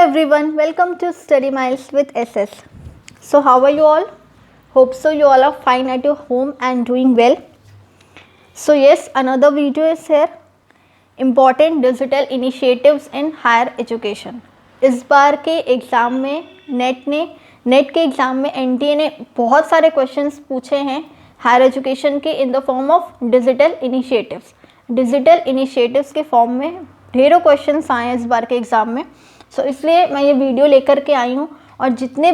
everyone, welcome to Study Miles with SS. So, how are you all? Hope so you all are fine at your home and doing well. So, yes, another video is here. Important digital initiatives in higher education. इस बार के exam में net के exam में NTA ने बहुत सारे questions पूछे हैं हायर एजुकेशन के in the form of digital initiatives के फॉर्म में ढेरों क्वेश्चंस आए हैं इस बार के एग्ज़ाम में. सो इसलिए मैं ये वीडियो लेकर के आई हूँ और जितने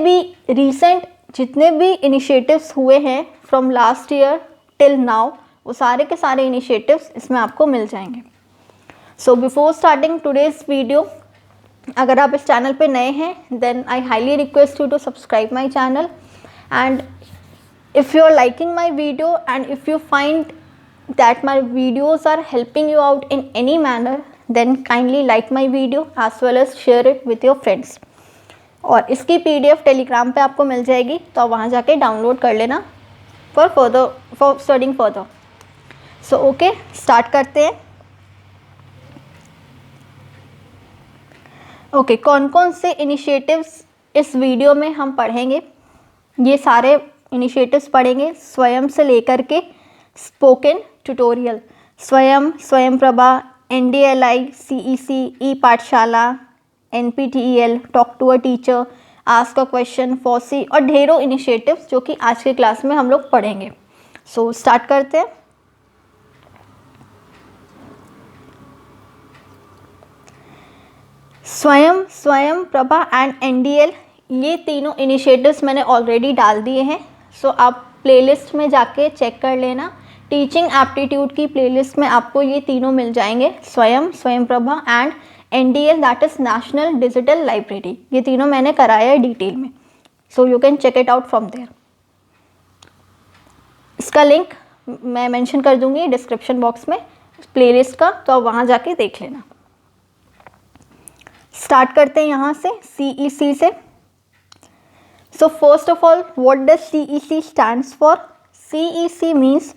भी इनिशिएटिव्स हुए हैं from last year till now वो सारे के सारे इनिशिएटिव्स इसमें आपको मिल जाएंगे. So before starting today's video, अगर आप इस चैनल पे नए हैं then I highly request you to subscribe my channel, and if you are liking my video and if you find that my videos are helping you out in any manner, then kindly like my video as well as share it with your friends. और इसकी PDF Telegram पे आपको मिल जाएगी, तो आप वहाँ जाके download कर लेना for studying further. So okay, start करते हैं. ओके, कौन कौन से इनिशिएटिव्स इस वीडियो में हम पढ़ेंगे? ये सारे इनिशिएटिव्स पढ़ेंगे स्वयं से लेकर के स्पोकन ट्यूटोरियल. स्वयं Prabha, NDLI, CEC, e Pathshala, NPTEL, talk to a teacher, ask a question, FOSSEE और ढेरों इनिशिएटिव्स जो कि आज के क्लास में हम लोग पढ़ेंगे. सो स्टार्ट करते हैं. स्वयं प्रभा एंड NDL, ये तीनों इनिशिएटिव्स मैंने ऑलरेडी डाल दिए हैं. सो आप प्लेलिस्ट में जाके चेक कर लेना. टीचिंग एप्टीट्यूड की प्लेलिस्ट में आपको ये तीनों मिल जाएंगे, Swayam Prabha and NDL, that is national digital library. ये तीनों मैंने कराया है डिटेल में, so you can check it out from there. इसका लिंक मैं मेंशन कर दूंगी डिस्क्रिप्शन बॉक्स में प्लेलिस्ट का, तो आप वहाँ जाके देख लेना. स्टार्ट करते हैं यहाँ से CEC से. So first of all, what does CEC stands for? CEC means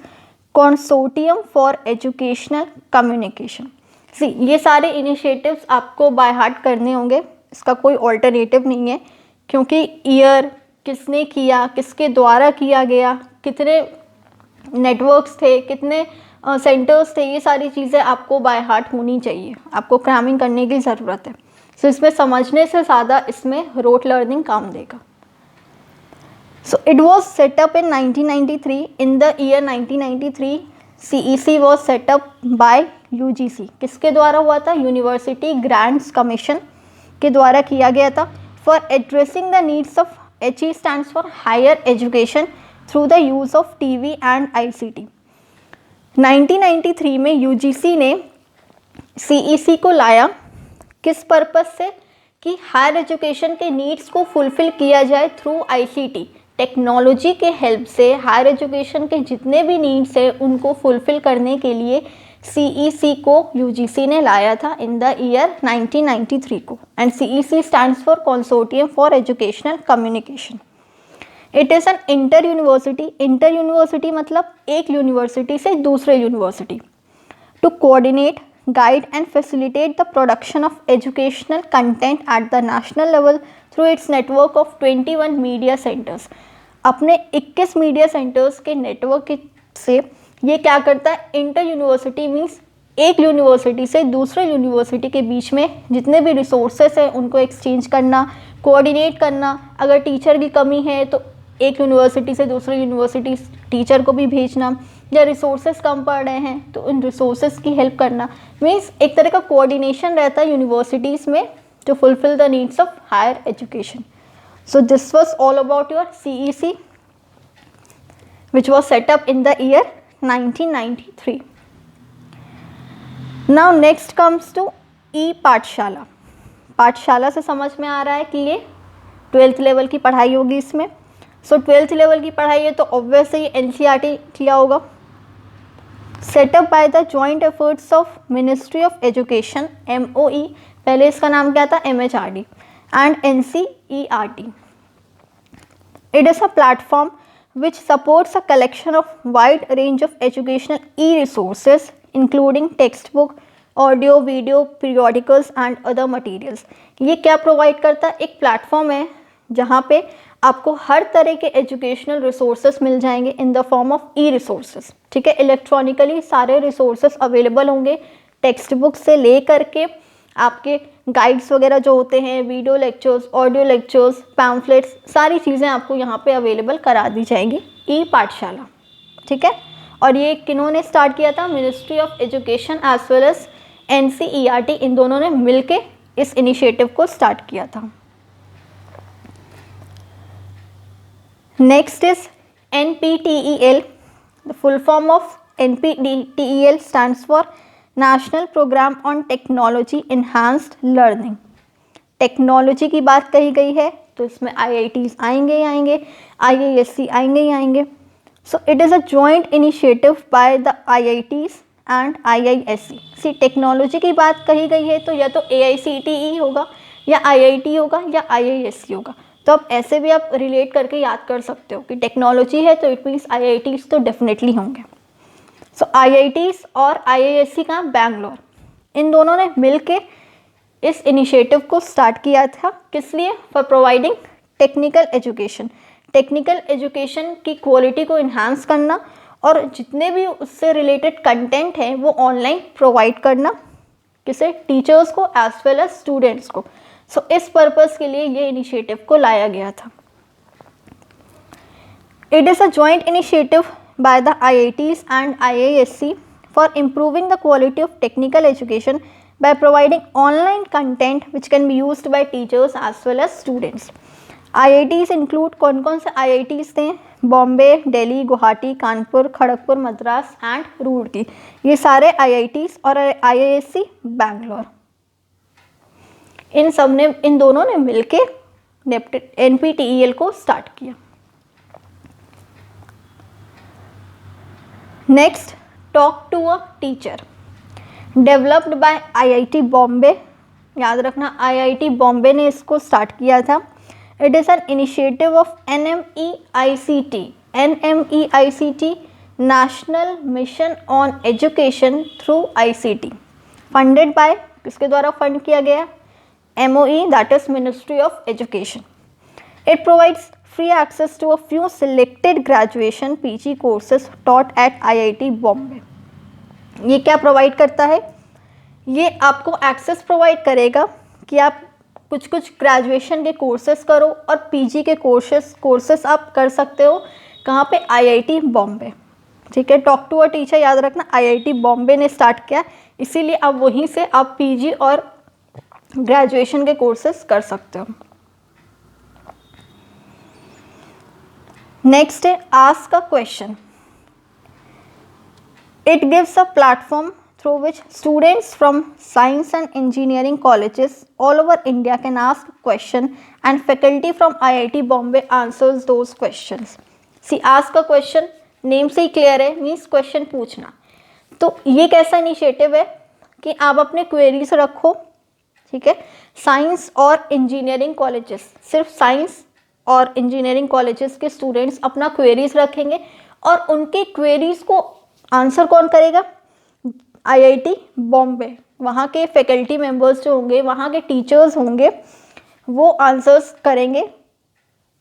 Consortium for Educational Communication. See, ये सारे इनिशिएटिव्स आपको बाय हार्ट करने होंगे, इसका कोई ऑल्टरनेटिव नहीं है, क्योंकि ईयर किसने किया, किसके द्वारा किया गया, कितने नेटवर्क्स थे, कितने सेंटर्स थे, ये सारी चीज़ें आपको बाय हार्ट होनी चाहिए. आपको क्रैमिंग करने की ज़रूरत है. सो इसमें समझने से ज़्यादा इसमें रोट लर्निंग काम देगा. So it was set up in 1993. In the year 1993, CEC was set up by UGC. किसके द्वारा हुआ था? यूनिवर्सिटी ग्रांट्स कमीशन के द्वारा किया गया था. For addressing the needs of HE stands for higher education through the use of TV and ICT. 1993 में UGC ने CEC को लाया किस पर्पज़ से? कि हायर एजुकेशन के नीड्स को फुलफ़िल किया जाए थ्रू ICT. टेक्नोलॉजी के हेल्प से हायर एजुकेशन के जितने भी नीड्स हैं उनको फुलफ़िल करने के लिए CEC को UGC ने लाया था इन द ईयर 1993 को. And CEC stands for consortium for educational communication. It is an inter university मतलब एक यूनिवर्सिटी से दूसरे university. To coordinate, guide and facilitate the production of educational content at the national level through its network of 21 media centers. अपने 21 media centres के network से ये क्या करता है? इंटर यूनिवर्सिटी मीन्स एक यूनिवर्सिटी से दूसरे यूनिवर्सिटी के बीच में जितने भी रिसोर्सेस हैं उनको एक्सचेंज करना, कोऑर्डिनेट करना. अगर टीचर की कमी है तो एक यूनिवर्सिटी से दूसरी यूनिवर्सिटी टीचर को भी भेजना, या रिसोर्सेज कम पड़ रहे हैं तो उन रिसोर्सेज की हेल्प करना. मीन्स एक तरह का कोऑर्डिनेशन रहता है यूनिवर्सिटीज़ में to fulfil the needs of higher education. So this was all about your CEC which was set up in the year 1993. Now next comes to E Pathshala. Pathshala से समझ में आ रहा है कि ये 12th लेवल की पढ़ाई होगी इसमें. सो 12th लेवल की पढ़ाई है तो ऑब्वियसली NCERT किया होगा. Setup by the joint efforts of ministry of education MOE, पहले इसका नाम क्या था? MHRD, and NCERT. It is a platform which supports a collection of wide range of educational e-resources including textbook, audio, video, periodicals and other materials. ये क्या provide करता है? एक प्लेटफॉर्म है जहाँ पे आपको हर तरह के एजुकेशनल रिसोर्सेस मिल जाएंगे in the form of E resources. ठीक है, इलेक्ट्रॉनिकली सारे रिसोर्सेस अवेलेबल होंगे, टेक्स्ट बुक से ले करके आपके गाइड्स वगैरह जो होते हैं, video lectures, audio lectures, pamphlets, सारी चीज़ें आपको यहाँ पे अवेलेबल करा दी जाएंगी ई पाठशाला। ठीक है, और ये किन्होंने स्टार्ट किया था? Ministry of education as well as NCERT, इन दोनों ने मिलके इस इनिशिएटिव को स्टार्ट किया था। Next is NPTEL। The full form of NPTEL stands for national programme on technology enhanced learning. Technology की बात कही गई है तो इसमें IITs आएंगे ही आएंगे, IISc आएंगे ही आएंगे। So it is a joint initiative by the IITs and IISc। See technology की बात कही गई है तो या तो AICTE होगा या IIT होगा या IISc होगा। तो अब ऐसे भी आप रिलेट करके याद कर सकते हो कि टेक्नोलॉजी है तो इट मीन्स IITs तो डेफिनेटली होंगे। सो IITs और IISc का बैंगलोर, इन दोनों ने मिलके इस इनिशिएटिव को स्टार्ट किया था। किस लिए? For providing technical education. Technical education की क्वालिटी को इन्हांस करना और जितने भी उससे रिलेटेड कंटेंट हैं वो ऑनलाइन प्रोवाइड करना, किसे? टीचर्स को एज वेल एज स्टूडेंट्स को। सो इस पर्पस के लिए ये इनिशिएटिव को लाया गया था। It is a joint initiative by the IITs and IISc for improving the quality of technical education by providing online content which can be used by teachers as well as students. IITs include कौन कौन से IITs थे? Bombay, Delhi, Guwahati, Kanpur, Kharagpur, Madras and Roorkee. ये सारे IITs और IISc Bangalore, इन सब ने, इन दोनों ने मिलके NPTEL को स्टार्ट किया। Next, talk to a teacher, developed by IIT Bombay. याद रखना IIT बॉम्बे ने इसको स्टार्ट किया था। It is an initiative of NMEICT, national mission on education through ICT, funded by, किसके द्वारा फंड किया गया? MOE, that is ministry of education. It provides free access to a few selected graduation PG courses taught at IIT Bombay. ये क्या provide करता है? ये आपको एक्सेस प्रोवाइड करेगा कि आप कुछ कुछ ग्रेजुएशन के कोर्सेज करो और PG के कोर्सेस आप कर सकते हो। कहाँ पे? IIT बॉम्बे। ठीक है, टॉक टू अ टीचर याद रखना IIT बॉम्बे ने स्टार्ट किया, इसीलिए अब वहीं से आप PG और ग्रेजुएशन के कोर्सेज कर सकते हो। नेक्स्ट है ask a question. It gives a platform through which students from science and engineering colleges all over India can ask question and faculty from IIT Bombay answers those questions. See ask a question, name से ही clear है, means question पूछना। तो ये कैसा initiative है कि आप अपने क्वेरीज रखो। ठीक है, साइंस और इंजीनियरिंग कॉलेजेस, सिर्फ साइंस और इंजीनियरिंग कॉलेजेस के स्टूडेंट्स अपना क्वेरीज रखेंगे और उनके क्वेरीज को आंसर कौन करेगा? IIT बॉम्बे, वहाँ के फैकल्टी मेंबर्स जो होंगे, वहाँ के टीचर्स होंगे, वो आंसर्स करेंगे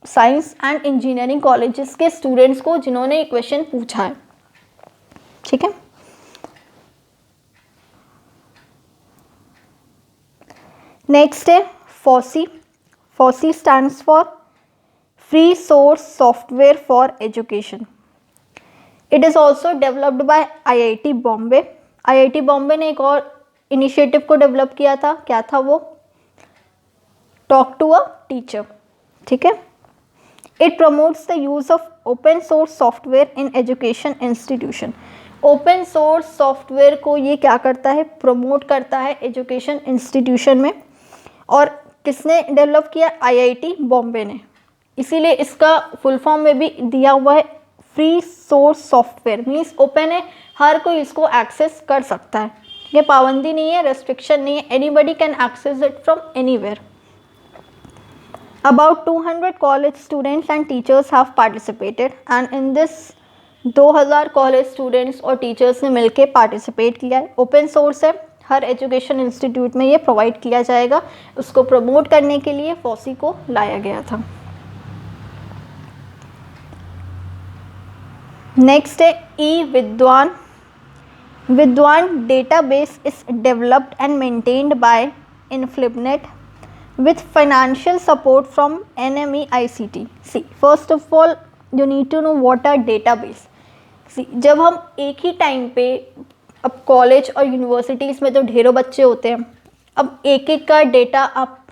साइंस एंड इंजीनियरिंग कॉलेजेस के स्टूडेंट्स को जिन्होंने ये क्वेश्चन पूछा है। ठीक है, नेक्स्ट है FOSSEE। FOSSEE stands for free source software for education. It is also developed by IIT Bombay. IIT Bombay ने एक और इनिशिएटिव को डेवलप किया था, क्या था वो? Talk to a teacher. ठीक है, it promotes the use of open source software in education institution. Open source software को ये क्या करता है? प्रमोट करता है एजुकेशन इंस्टीट्यूशन में। और किसने डेवलप किया? IIT बॉम्बे ने। इसीलिए इसका फुल फॉर्म में भी दिया हुआ है free source software, means open है, हर कोई इसको एक्सेस कर सकता है। ये पाबंदी नहीं है, रेस्ट्रिक्शन नहीं है, anybody can access it from anywhere. About 200 college students and teachers have participated and in this 2000 college students और टीचर्स ने मिलके पार्टिसिपेट किया है। ओपन सोर्स है, हर एजुकेशन इंस्टीट्यूट में ये प्रोवाइड किया जाएगा। उसको प्रमोट करने के लिए फॉसी को लाया गया था। नेक्स्ट है E Vidwan. Vidwan database is developed and maintained by INFLIBNET with financial support from NMEICT. See, first of all, you need to know what are database. See, जब हम एक ही टाइम पे, अब कॉलेज और यूनिवर्सिटीज़ में तो ढेरों बच्चे होते हैं, अब एक एक का डेटा आप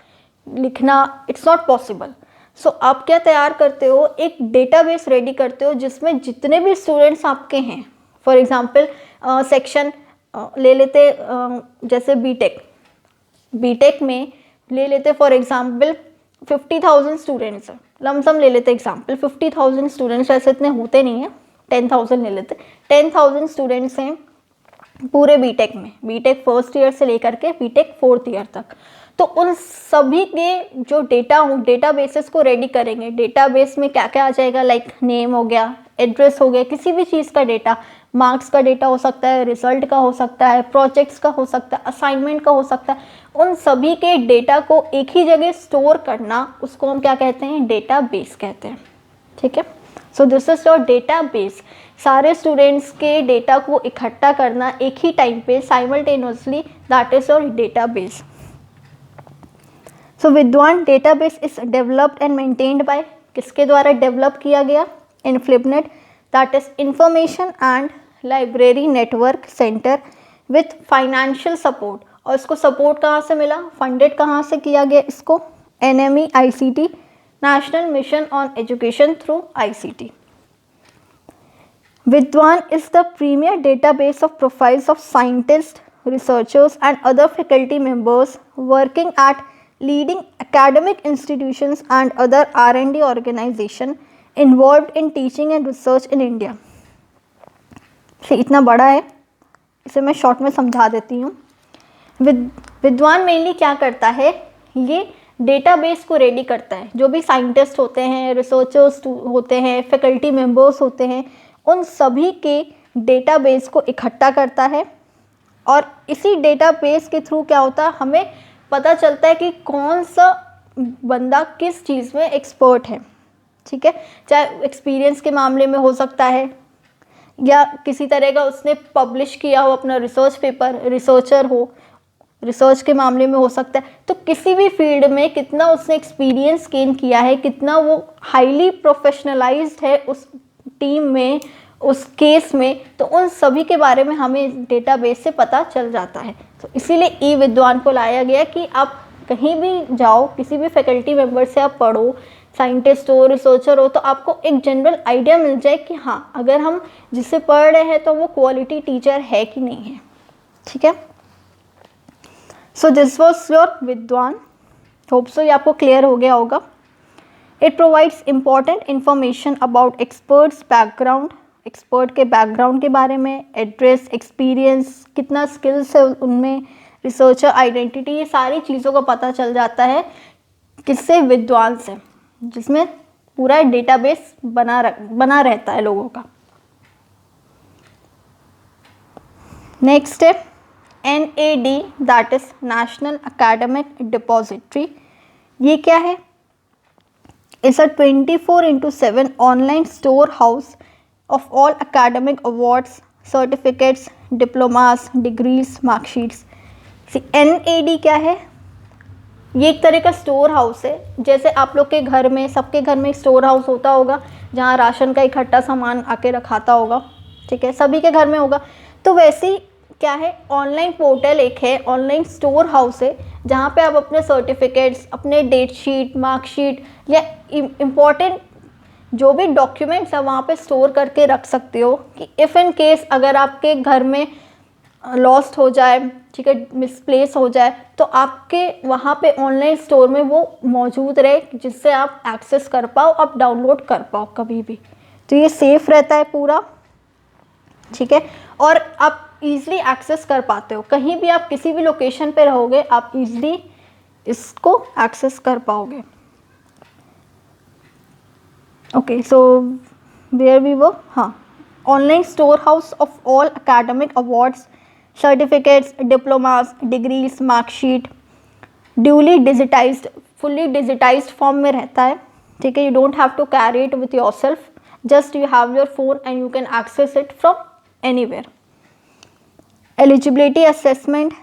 लिखना इट्स नॉट पॉसिबल। सो आप क्या तैयार करते हो, एक डेटाबेस रेडी करते हो जिसमें जितने भी स्टूडेंट्स आपके हैं, फॉर एग्जांपल सेक्शन ले लेते, जैसे बीटेक में ले लेते फॉर एग्जाम्पल 50,000 स्टूडेंट्स हैं, लमसम ले लेते एग्जाम्पल 50,000 स्टूडेंट्स, ऐसे इतने होते नहीं हैं, 10,000 ले लेते, 10,000 स्टूडेंट्स हैं पूरे बीटेक में, बीटेक फर्स्ट ईयर से लेकर के बीटेक फोर्थ ईयर तक। तो उन सभी के जो डेटाबेसेस को रेडी करेंगे। डेटाबेस में क्या क्या आ जाएगा, लाइक नेम हो गया, एड्रेस हो गया, किसी भी चीज़ का डेटा, मार्क्स का डेटा हो सकता है, रिजल्ट का हो सकता है, प्रोजेक्ट्स का हो सकता है, असाइनमेंट का हो सकता है, उन सभी के डेटा को एक ही जगह स्टोर करना, उसको हम क्या कहते हैं, डेटाबेस कहते हैं। ठीक है, so this is your database. सारे स्टूडेंट्स के डेटा को इकट्ठा करना एक ही टाइम पे simultaneously, that is your database. So Vidwan database is developed and maintained by, किसके द्वारा डेवलप किया गया, INFLIBNET, that is information and library network centre with financial support. और इसको सपोर्ट कहाँ से मिला, फंडेड कहाँ से किया गया इसको, NMEICT, national mission on education through ICT। Vidwan is the premier database of profiles of scientists, researchers and other faculty members working at leading academic institutions and other R&D organizations involved in teaching and research in India. इतना बड़ा है, इसे मैं short में समझा देती हूँ। विद्वान मेनली क्या करता है, ये डेटाबेस को रेडी करता है। जो भी साइंटिस्ट होते हैं, रिसर्चर्स होते हैं, फैकल्टी मेंबर्स होते हैं, उन सभी के डेटाबेस को इकट्ठा करता है। और इसी डेटाबेस के थ्रू क्या होता है, हमें पता चलता है कि कौन सा बंदा किस चीज़ में एक्सपर्ट है। ठीक है, चाहे एक्सपीरियंस के मामले में हो सकता है, या किसी तरह का उसने पब्लिश किया हो अपना रिसर्च पेपर, रिसर्चर हो, रिसर्च के मामले में हो सकता है। तो किसी भी फील्ड में कितना उसने एक्सपीरियंस गेन किया है, कितना वो हाईली प्रोफेशनलाइज्ड है उस टीम में, उस केस में, तो उन सभी के बारे में हमें डेटाबेस से पता चल जाता है। तो इसीलिए ई विद्वान को लाया गया कि आप कहीं भी जाओ, किसी भी फैकल्टी मेंबर से आप पढ़ो, साइंटिस्ट हो, रिसर्चर हो, तो आपको एक जनरल आइडिया मिल जाए कि हाँ, अगर हम जिससे पढ़ रहे हैं तो वो क्वालिटी टीचर है कि नहीं है। ठीक है, सो दिस वॉज योर विद्वान। होप सो ये आपको क्लियर हो गया होगा। It provides important information about experts background, expert के बैकग्राउंड के बारे में, एड्रेस, एक्सपीरियंस, कितना स्किल्स है उनमें, रिसर्चर आइडेंटिटी, ये सारी चीज़ों का पता चल जाता है किससे, विद्वान से, जिसमें पूरा डेटाबेस बना रहता है लोगों का। नेक्स्ट है NAD, that is national academic depository. ये क्या है, it's a 24/7 online store house of all academic awards, certificates, diplomas, degrees, marksheets. NAD क्या है, ये एक तरह का स्टोर हाउस है। जैसे आप लोग के घर में, सबके घर में स्टोर हाउस होता होगा जहाँ राशन का इकट्ठा सामान आके रखाता होगा। ठीक है, सभी के घर में होगा। तो वैसे ही क्या है, ऑनलाइन पोर्टल एक है, ऑनलाइन स्टोर हाउस है, जहाँ पे आप अपने सर्टिफिकेट्स, अपने डेट शीट, मार्कशीट या इम्पॉर्टेंट जो भी डॉक्यूमेंट्स है वहाँ पे स्टोर करके रख सकते हो कि इफ़ इन केस अगर आपके घर में लॉस्ट हो जाए, ठीक है, मिसप्लेस हो जाए, तो आपके वहाँ पे ऑनलाइन स्टोर में वो मौजूद रहे, जिससे आप एक्सेस कर पाओ, आप डाउनलोड कर पाओ कभी भी। तो ये सेफ़ रहता है पूरा। ठीक है, और आप इजीली एक्सेस कर पाते हो, कहीं भी आप किसी भी लोकेशन पे रहोगे आप इजीली इसको एक्सेस कर पाओगे। ओके, सो वेयर वी वो, हाँ, online store house of all academic awards, certificates, diplomas, degrees, marksheet duly digitised, fully digitised form में रहता है, ठीक है. You don't have to carry it with your self, just you have your phone and you can access it from anywhere. Eligibility assessment.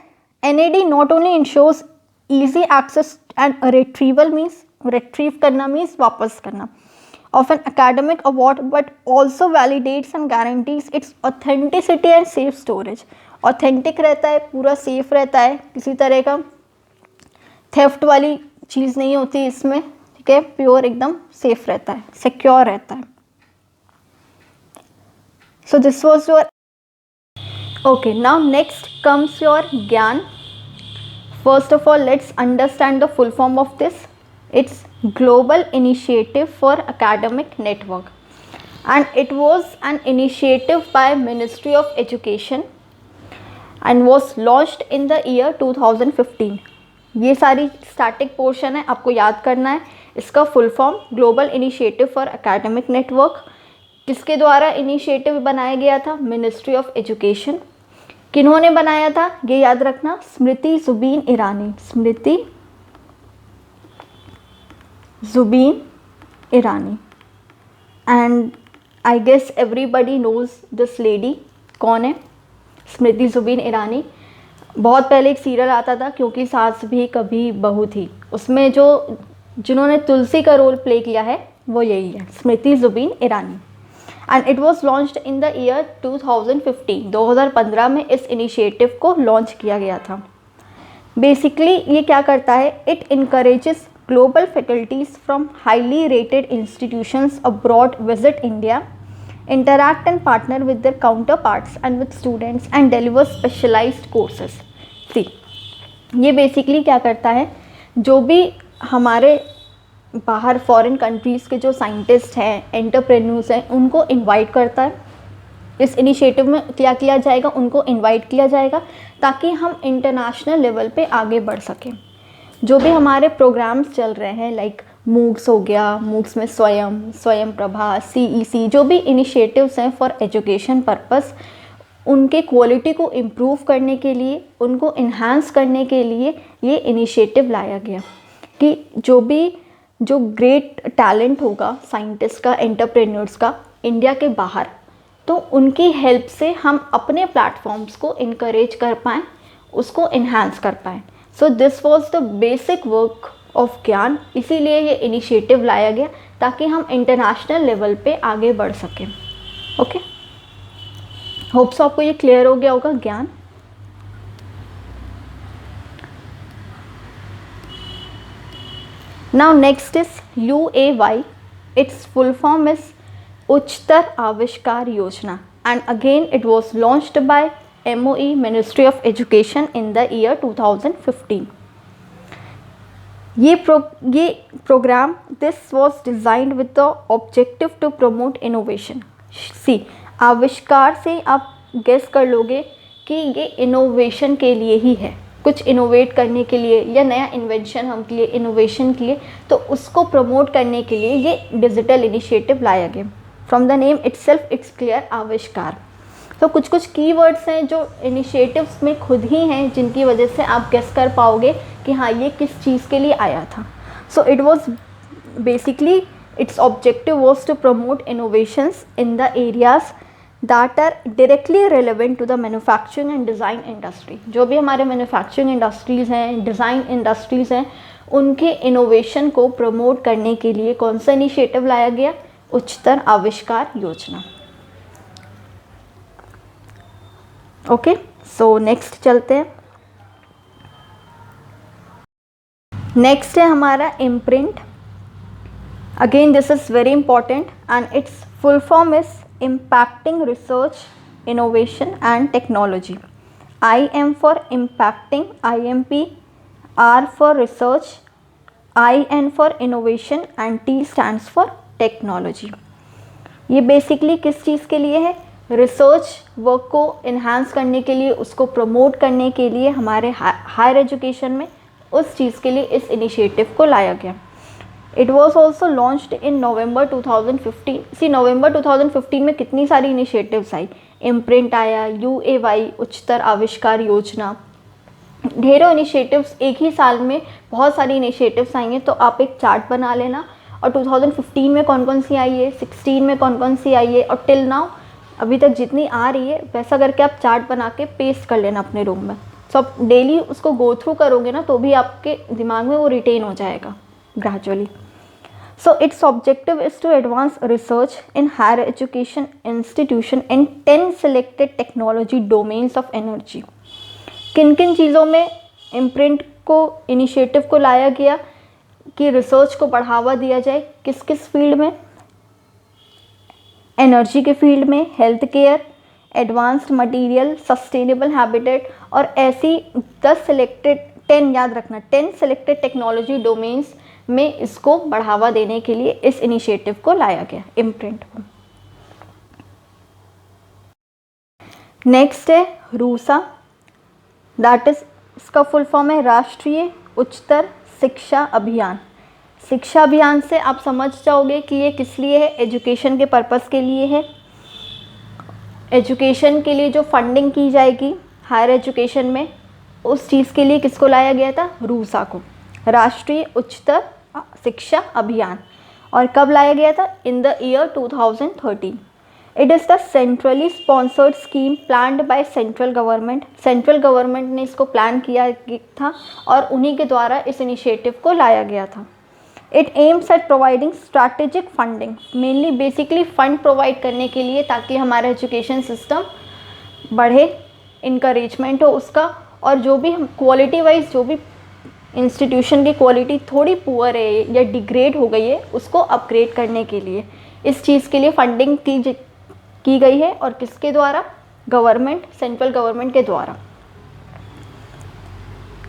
NAD not only ensures easy access and retrieval means retrieve करना means वापस करना of an academic award, but also validates and guarantees its authenticity and safe storage. Authentic रहता है, पूरा safe रहता है, किसी तरह का theft वाली चीज़ नहीं होती इसमें, ठीक है. प्योर एकदम safe रहता है, secure रहता है. So this was your okay. Now next comes your GYAN. First of all, let's understand the full form of this. It's Global Initiative for Academic Network, and it was an initiative by Ministry of Education and was launched in the year 2015. ये सारी static portion है, आपको याद करना है. इसका full form global initiative for academic network. किसके द्वारा इनिशिएटिव बनाया गया था? Ministry of education. किन्होंने बनाया था ये याद रखना, Smriti Zubin Irani. Smriti Zubin Irani. And I guess everybody knows this lady. कौन है? स्मृति जुबीन ईरानी. बहुत पहले एक सीरियल आता था क्योंकि सास भी कभी बहू थी, उसमें जिन्होंने तुलसी का रोल प्ले किया है वो यही है, Smriti Zubin Irani. And it was launched in the year 2015. 2015 में इस इनिशिएटिव को लॉन्च किया गया था. बेसिकली ये क्या करता है? It encourages global faculties from highly rated institutions abroad visit India, interact and partner with their counterparts and with students and deliver specialized courses. See, ये बेसिकली क्या करता है? जो भी हमारे बाहर फॉरेन कंट्रीज़ के जो साइंटिस्ट हैं, एंटरप्रेन्योर्स हैं, उनको इनवाइट करता है. इस इनिशिएटिव में क्या किया जाएगा? उनको इनवाइट किया जाएगा ताकि हम इंटरनेशनल लेवल पे आगे बढ़ सकें. जो भी हमारे प्रोग्राम्स चल रहे हैं, लाइक मूक्स हो गया, मूक्स में स्वयं प्रभा, CEC, जो भी इनिशिएटिव्स हैं फॉर एजुकेशन पर्पस, उनके क्वालिटी को इम्प्रूव करने के लिए, उनको इन्हांस करने के लिए ये इनिशिएटिव लाया गया कि जो ग्रेट टैलेंट होगा साइंटिस्ट का, एंटरप्रेन्योर्स का इंडिया के बाहर, तो उनकी हेल्प से हम अपने प्लेटफॉर्म्स को इनकरेज कर पाएँ, उसको इन्हांस कर पाएँ. So this was the basic work of ज्ञान. इसीलिए ये इनिशिएटिव लाया गया ताकि हम इंटरनेशनल लेवल पे आगे बढ़ सकें. ओके, होप्स आपको ये क्लियर हो गया होगा ज्ञान. Now next is UAY. Its full form is Uchchatar Avishkar Yojana, and again it was launched by MOE, ministry of education, in the year 2015. ये programme this was designed with the objective to promote innovation. See, Avishkar से आप guess कर लोगे कि ये innovation के लिए ही है, कुछ इनोवेट करने के लिए या नया इन्वेंशन हम के लिए, इनोवेशन के लिए, तो उसको प्रमोट करने के लिए ये डिजिटल इनिशिएटिव लाया गया. From the name itself it's clear, आविष्कार. तो कुछ कीवर्ड्स हैं जो इनिशिएटिव्स में खुद ही हैं, जिनकी वजह से आप गेस कर पाओगे कि हाँ ये किस चीज़ के लिए आया था. So it was basically, its objective was to promote innovations in the areas that are directly relevant to the manufacturing and design industry. जो भी हमारे मैन्युफैक्चरिंग इंडस्ट्रीज़ हैं, डिज़ाइन इंडस्ट्रीज़ हैं, उनके इनोवेशन को प्रमोट करने के लिए कौन सा इनिशिएटिव लाया गया? उच्चतर आविष्कार योजना. ओके, सो नेक्स्ट चलते हैं. नेक्स्ट है हमारा imprint. Again this is very important and it's full form is impacting research, innovation and technology. IM for impacting, IMP, R for research, IN for innovation and T stands for technology. ये basically किस चीज़ के लिए है? Research work को enhance करने के लिए, उसको प्रमोट करने के लिए हमारे हायर एजुकेशन में, उस चीज़ के लिए इस इनिशिएटिव को लाया गया. It was also launched in November 2015. See, नवंबर 2015 में कितनी सारी इनिशिएटिव्स आई. इम्प्रिंट आया, UAY उच्चतर आविष्कार योजना, ढेरों इनिशिएटिव्स एक ही साल में बहुत सारी इनिशिएटिव्स आई हैं। तो आप एक चार्ट बना लेना और 2015 में कौन कौन सी आई है, 16 में कौन कौन सी आई है और टिल नाउ अभी तक जितनी आ रही है वैसा करके आप चार्ट बना के पेस्ट कर लेना अपने रूम में। सो आप डेली उसको गो थ्रू करोगे ना तो भी आपके दिमाग में वो रिटेन हो जाएगा gradually. So its objective is to advance research in higher education institution in 10 selected technology domains of energy। किन किन चीज़ों में इम्प्रिंट को इनिशिएटिव को लाया गया कि रिसर्च को बढ़ावा दिया जाए, किस किस फील्ड में, एनर्जी के फील्ड में, health care, advanced material, sustainable habitat और ऐसी 10 सेलेक्टेड 10 याद रखना 10 सेलेक्टेड टेक्नोलॉजी डोमेन्स में इसको बढ़ावा देने के लिए इस इनिशिएटिव को लाया गया इम्प्रिंट को। नेक्स्ट है रूसा, दैट इज इसका फुल फॉर्म है राष्ट्रीय उच्चतर शिक्षा अभियान। शिक्षा अभियान से आप समझ जाओगे कि ये किस लिए है, एजुकेशन के पर्पस के लिए है। एजुकेशन के लिए जो फंडिंग की जाएगी हायर एजुकेशन में, उस चीज़ के लिए किसको लाया गया था, रूसा को, राष्ट्रीय उच्चतर शिक्षा अभियान। और कब लाया गया था, इन the year 2013। It is the centrally sponsored scheme planned by central government. Central government ने इसको प्लान किया था और उन्हीं के द्वारा इस इनिशिएटिव को लाया गया था। It aims at providing strategic funding, mainly basically fund provide करने के लिए ताकि हमारा एजुकेशन सिस्टम बढ़े, इनकरेजमेंट हो उसका, और जो भी हम क्वालिटी वाइज जो भी इंस्टीट्यूशन की क्वालिटी थोड़ी पुअर है या डिग्रेड हो गई है उसको अपग्रेड करने के लिए इस चीज़ के लिए फंडिंग की गई है। और किसके द्वारा, गवर्नमेंट, सेंट्रल गवर्नमेंट के द्वारा।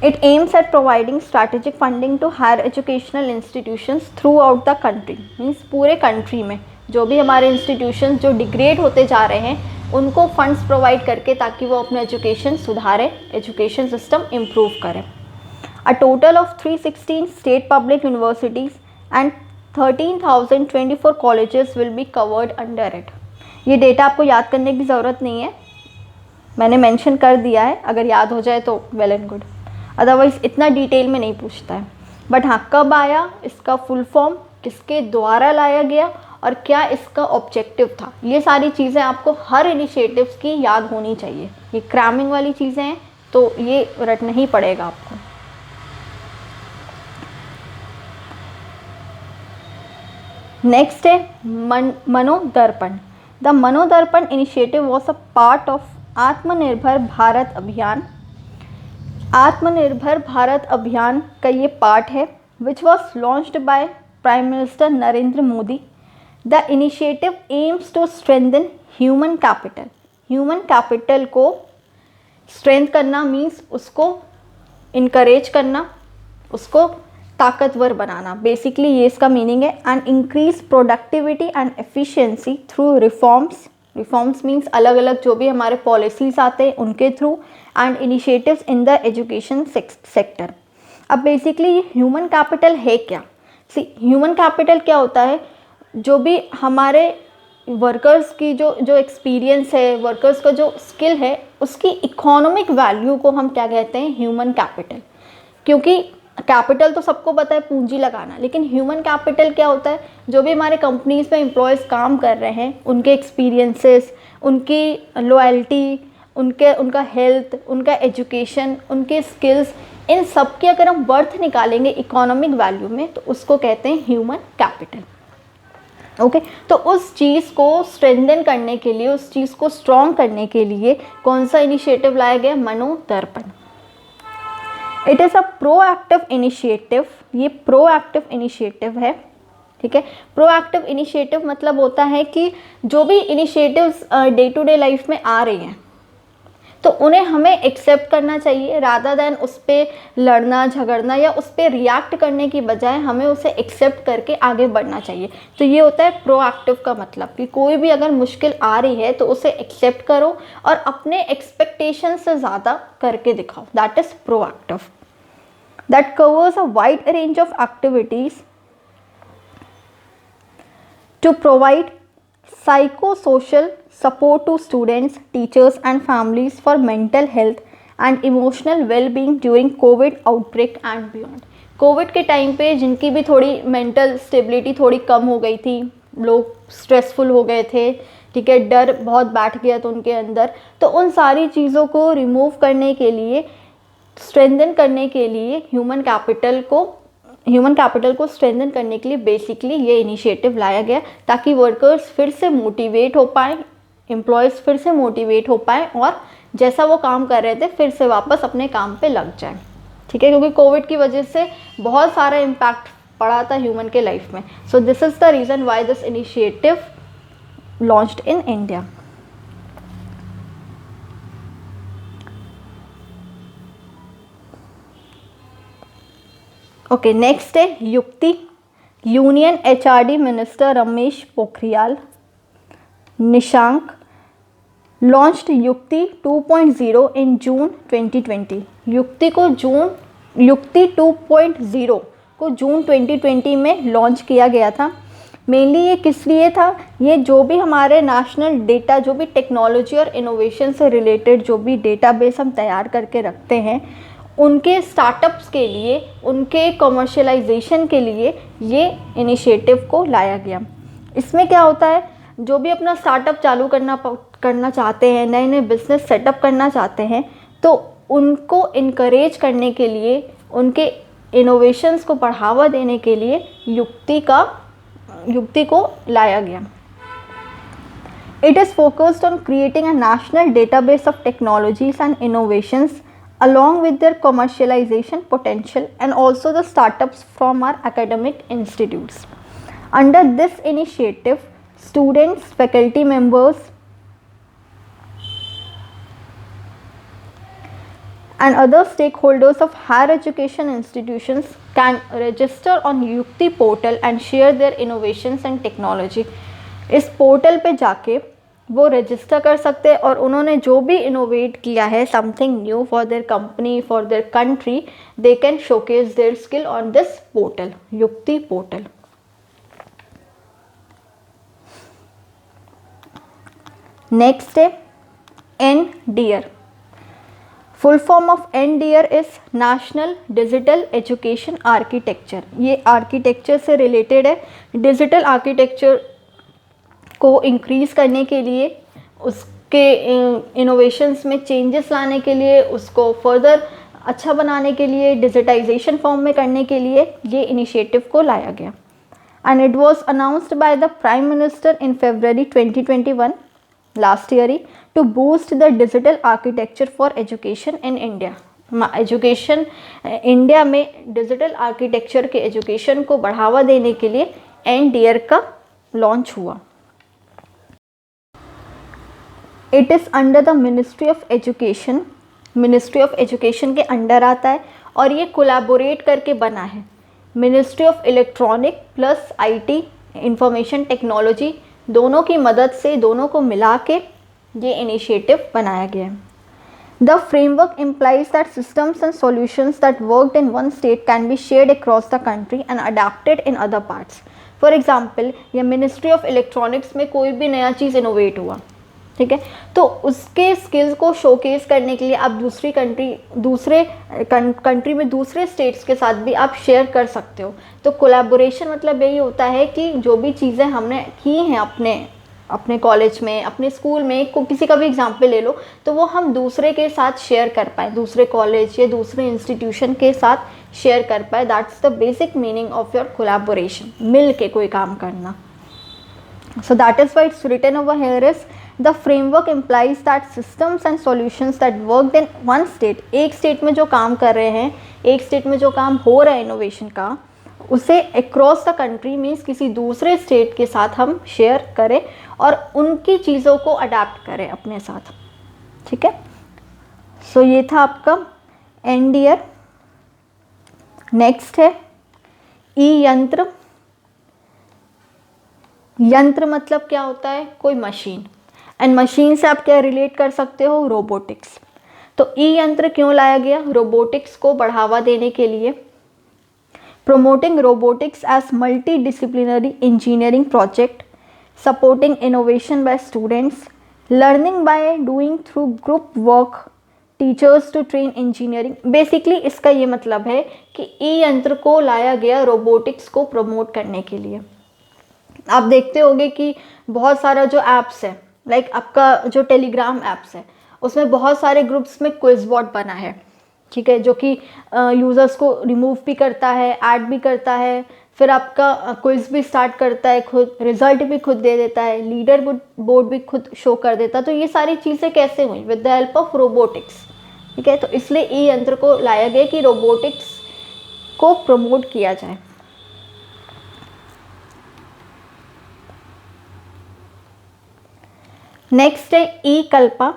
It aims at providing strategic funding to higher educational institutions throughout the country, means पूरे कंट्री में जो भी हमारे इंस्टीट्यूशंस जो डिग्रेड होते जा रहे हैं उनको फंड्स प्रोवाइड करके ताकि वो अपना एजुकेशन सुधारें, एजुकेशन सिस्टम इम्प्रूव करें। A total of 316 state public universities and 13,024 colleges will be covered under it। ये डेटा आपको याद करने की ज़रूरत नहीं है, मैंने मेंशन कर दिया है, अगर याद हो जाए तो वेल एंड गुड, अदरवाइज़ इतना डिटेल में नहीं पूछता है। बट हाँ, कब आया, इसका फुल फॉर्म, किसके द्वारा लाया गया और क्या इसका ऑब्जेक्टिव था, ये सारी चीज़ें आपको हर इनिशिएटिव्स की याद होनी चाहिए। ये क्रैमिंग वाली चीज़ें हैं तो ये रटना ही पड़ेगा आपको। नेक्स्ट है Manodarpan. The Manodarpan initiative was a part of आत्मनिर्भर भारत अभियान। आत्मनिर्भर भारत अभियान का ये पार्ट है which was launched by prime minister Narendra Modi. The initiative aims to strengthen human capital. Human capital को स्ट्रेंथ करना मीन्स उसको इनकरेज करना, उसको ताकतवर बनाना, बेसिकली ये इसका मीनिंग है। And increase productivity and efficiency through reforms. Reforms means अलग अलग जो भी हमारे पॉलिसीज आते हैं उनके through, and initiatives in the education sector. अब बेसिकली ये ह्यूमन कैपिटल है क्या, ह्यूमन कैपिटल क्या होता है, जो भी हमारे वर्कर्स की जो एक्सपीरियंस है, वर्कर्स का जो स्किल है, उसकी इकोनॉमिक वैल्यू को हम क्या कहते हैं, ह्यूमन कैपिटल। क्योंकि कैपिटल तो सबको पता है पूंजी लगाना, लेकिन ह्यूमन कैपिटल क्या होता है, जो भी हमारे कंपनीज में एम्प्लॉयज़ काम कर रहे हैं उनके एक्सपीरियंसेस, उनकी लॉयल्टी, उनका हेल्थ, उनका एजुकेशन, उनके स्किल्स, इन सब की अगर हम वर्थ निकालेंगे इकोनॉमिक वैल्यू में तो उसको कहते हैं ह्यूमन कैपिटल। ओके, तो उस चीज़ को स्ट्रेंथन करने के लिए, उस चीज़ को स्ट्रॉन्ग करने के लिए कौन सा इनिशिएटिव लाया गया, Manodarpan. It is a proactive initiative. ये प्रोएक्टिव इनिशिएटिव है, ठीक है। प्रोएक्टिव इनिशिएटिव मतलब होता है कि जो भी initiatives day to day life में आ रही हैं तो उन्हें हमें एक्सेप्ट करना चाहिए, रादर दैन उस पर लड़ना झगड़ना या उस पर रिएक्ट करने की बजाय हमें उसे एक्सेप्ट करके आगे बढ़ना चाहिए। तो ये होता है प्रोएक्टिव का मतलब कि कोई भी अगर मुश्किल आ रही है तो उसे एक्सेप्ट करो और अपने एक्सपेक्टेशन से ज़्यादा करके दिखाओ, that is proactive. That covers a wide range of activities to provide psychosocial support to students, teachers and families for mental health and emotional well-being during COVID outbreak and beyond. Covid के time पे जिनकी भी थोड़ी mental stability थोड़ी कम हो गई थी, लोग स्ट्रेसफुल हो गए थे, ठीक है, डर बहुत बैठ गया था उनके अंदर, तो उन सारी चीज़ों को रिमूव करने के लिए, स्ट्रेंथन करने के लिए, ह्यूमन कैपिटल को स्ट्रेंथन करने के लिए बेसिकली ये इनिशिएटिव लाया गया, ताकि वर्कर्स फिर से मोटिवेट हो पाएँ, एम्प्लॉयज़ फिर से मोटिवेट हो पाएँ और जैसा वो काम कर रहे थे फिर से वापस अपने काम पे लग जाएं, ठीक है, क्योंकि कोविड की वजह से बहुत सारा इम्पैक्ट पड़ा था ह्यूमन के लाइफ में. So this is the reason why this initiative launched in India. Okay, next है युक्ति. Union HRD minister Ramesh Pokhriyal Nishank launched युक्ति 2.0 इन जून 2020. युक्ति 2.0 को जून 2020 में लॉन्च किया गया था. मेनली ये किस लिए था? ये जो भी हमारे नेशनल डेटा, जो भी टेक्नोलॉजी और इनोवेशन से रिलेटेड जो भी डेटाबेस हम तैयार करके रखते हैं, उनके स्टार्टअप्स के लिए, उनके कमर्शियलाइजेशन के लिए ये इनिशिएटिव को लाया गया. इसमें क्या होता है, जो भी अपना स्टार्टअप चालू करना चाहते हैं, नए नए बिज़नेस सेटअप करना चाहते हैं, तो उनको इनकरेज करने के लिए, उनके इनोवेशंस को बढ़ावा देने के लिए युक्ति को लाया गया. It is focused on creating a national database of technologies and innovations along with their commercialization potential and also the startups from our academic institutes. Under this initiative, students, faculty members and other stakeholders of higher education institutions can register on Yukti portal and share their innovations and technology. इस portal पे जाके वो register कर सकते हैं और उन्होंने जो भी इनोवेट किया है, something new for their company, for their country, they can showcase their skill on this portal, युक्ति पोर्टल. नेक्स्ट है NDEAR. Full form of NDEAR is national digital education architecture. ये आर्किटेक्चर से रिलेटेड है. Digital architecture को increase करने के लिए, उसके इनोवेशंस में चेंजेस लाने के लिए, उसको फर्दर अच्छा बनाने के लिए, डिजिटाइजेशन फॉर्म में करने के लिए ये इनिशिएटिव को लाया गया. And it was announced by the prime minister in February 2021 last year ही to boost the digital architecture for education in India. Education India में डिजिटल आर्किटेक्चर के एजुकेशन को बढ़ावा देने के लिए NDEAR का लॉन्च हुआ. It is under the ministry of education. Ministry of education के अंडर आता है और ये कोलैबोरेट करके बना है. Ministry of electronic plus IT, information technology, दोनों की मदद से, दोनों को मिला के ये इनिशिएटिव बनाया गया है. The framework implies that systems and solutions that worked in one state can be shared across the country and adapted in other parts. For example, ये मिनिस्ट्री ऑफ इलेक्ट्रॉनिक्स में कोई भी नया चीज़ इनोवेट हुआ, ठीक है, तो उसके स्किल्स को शोकेस करने के लिए आप दूसरे कंट्री में दूसरे स्टेट्स के साथ भी आप शेयर कर सकते हो. तो कोलैबोरेशन मतलब यही होता है कि जो भी चीज़ें हमने की हैं अपने कॉलेज में, अपने स्कूल में, किसी का भी एग्जांपल ले लो, तो वो हम दूसरे के साथ शेयर कर पाएँ, दूसरे कॉलेज या दूसरे इंस्टीट्यूशन के साथ शेयर कर पाए. That's the basic meaning of your collaboration, मिल के कोई काम करना. So that is why it's written over here is the framework implies that systems and solutions that worked in one state, एक स्टेट में जो काम कर रहे हैं, एक स्टेट में जो काम हो रहा है इनोवेशन का, उसे अक्रॉस द कंट्री मीन्स किसी दूसरे स्टेट के साथ हम शेयर करें और उनकी चीज़ों को अडेप्ट करें अपने साथ, ठीक है. सो ये था आपका NDEAR. नेक्स्ट है यंत्र. यंत्र मतलब क्या होता है? कोई मशीन. एंड मशीन से आप क्या रिलेट कर सकते हो? रोबोटिक्स. तो यंत्र क्यों लाया गया? रोबोटिक्स को बढ़ावा देने के लिए. promoting robotics as multidisciplinary engineering project, supporting innovation by students, learning by doing through group work, teachers to train engineering. Basically इसका ये मतलब है कि ई यंत्र को लाया गया रोबोटिक्स को प्रमोट करने के लिए। आप देखते होंगे कि बहुत सारा जो ऐप्स है, लाइक आपका जो टेलीग्राम ऐप्स है, उसमें बहुत सारे ग्रुप्स में क्विज बॉट बना है, ठीक है, जो कि यूज़र्स को रिमूव भी करता है, ऐड भी करता है, फिर आपका क्विज भी स्टार्ट करता है, खुद रिजल्ट भी खुद दे देता है, लीडर बोर्ड भी खुद शो कर देता है। तो ये सारी चीज़ें कैसे हुई? With the help of robotics, ठीक है। तो इसलिए ई यंत्र को लाया गया कि रोबोटिक्स को प्रमोट किया जाए। नेक्स्ट है e Kalpa.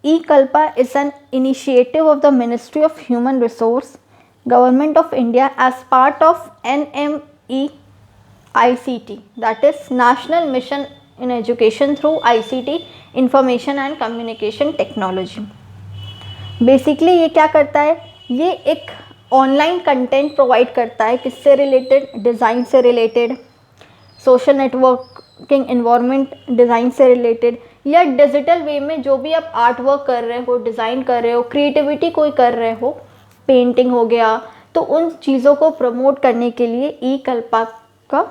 E Kalpa is an initiative of the ministry of human resource, government of India, as part of NMEICT, that is National Mission in Education through ICT, Information and Communication Technology। Basically ये क्या करता है? ये एक online content provide करता है, किससे related? Design से related, social networking environment design से रिलेटेड, या डिजिटल वे में जो भी आप आर्ट वर्क कर रहे हो, डिज़ाइन कर रहे हो, क्रिएटिविटी कोई कर रहे हो, पेंटिंग हो गया, तो उन चीज़ों को प्रमोट करने के लिए ई कल्पा का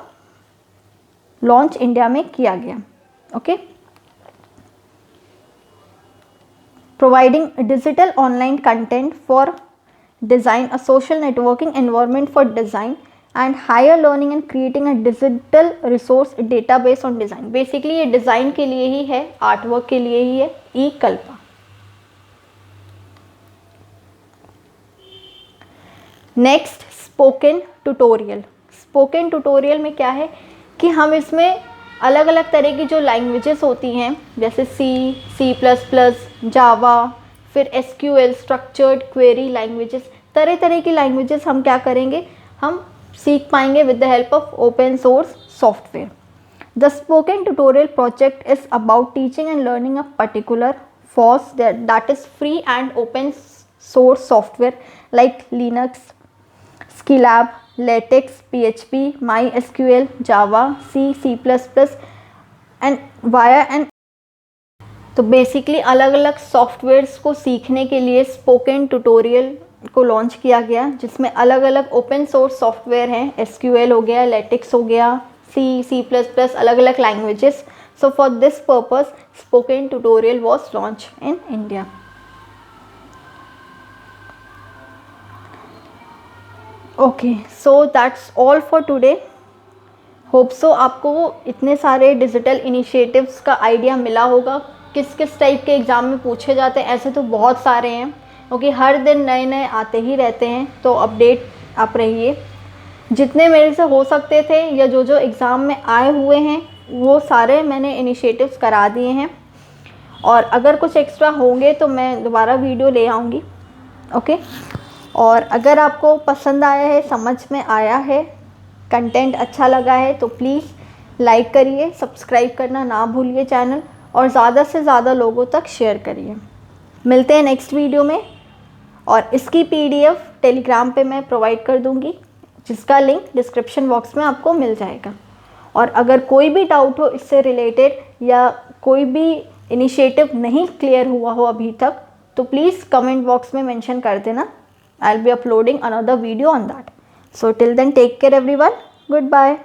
लॉन्च इंडिया में किया गया। Okay, providing digital online content for design, a social networking environment for design and higher learning and creating a digital resource database on design. Basically ये डिज़ाइन के लिए ही है, आर्ट वर्क के लिए ही है e Kalpa. Next, spoken tutorial. Spoken tutorial में क्या है कि हम इसमें अलग अलग तरह की जो लैंग्वेजेस होती हैं, जैसे C++, जावा, फिर SQL, स्ट्रक्चर्ड क्वेरी लैंग्वेजेस, तरह तरह की लैंग्वेजेस हम क्या करेंगे? हम सीख पाएंगे with the help of open source software. The spoken tutorial project is about teaching and learning a particular FOSS that is free and open source software like Linux, Skylab, LaTeX, PHP, MySQL, Java, C++ and via an। तो basically अलग अलग softwares को सीखने के लिए spoken tutorial को launch किया गया, जिसमें अलग अलग ओपन सोर्स सॉफ्टवेयर हैं, SQL हो गया, LaTeX हो गया, C++, अलग अलग languages. So for this purpose spoken tutorial was launch in India. Okay, so that's all for today. Hope so आपको इतने सारे डिजिटल इनिशिएटिव्स का आइडिया मिला होगा, किस किस टाइप के एग्ज़ाम में पूछे जाते हैं। ऐसे तो बहुत सारे हैं, क्योंकि हर दिन नए नए आते ही रहते हैं, तो अपडेट आप रहिए। जितने मेरे से हो सकते थे या जो जो एग्ज़ाम में आए हुए हैं वो सारे मैंने इनिशिएटिव्स करा दिए हैं, और अगर कुछ एक्स्ट्रा होंगे तो मैं दोबारा वीडियो ले आऊँगी। ओके, और अगर आपको पसंद आया है, समझ में आया है, कंटेंट अच्छा लगा है, तो प्लीज़ लाइक करिए, सब्सक्राइब करना ना भूलिए चैनल, और ज़्यादा से ज़्यादा लोगों तक शेयर करिए। मिलते हैं नेक्स्ट वीडियो में, और इसकी PDF टेलीग्राम पे मैं प्रोवाइड कर दूँगी, जिसका लिंक डिस्क्रिप्शन बॉक्स में आपको मिल जाएगा। और अगर कोई भी डाउट हो इससे रिलेटेड, या कोई भी इनिशिएटिव नहीं क्लियर हुआ हो अभी तक, तो प्लीज़ कमेंट बॉक्स में मेंशन कर देना। I'll be uploading another video on that. So till then, take care everyone. Goodbye.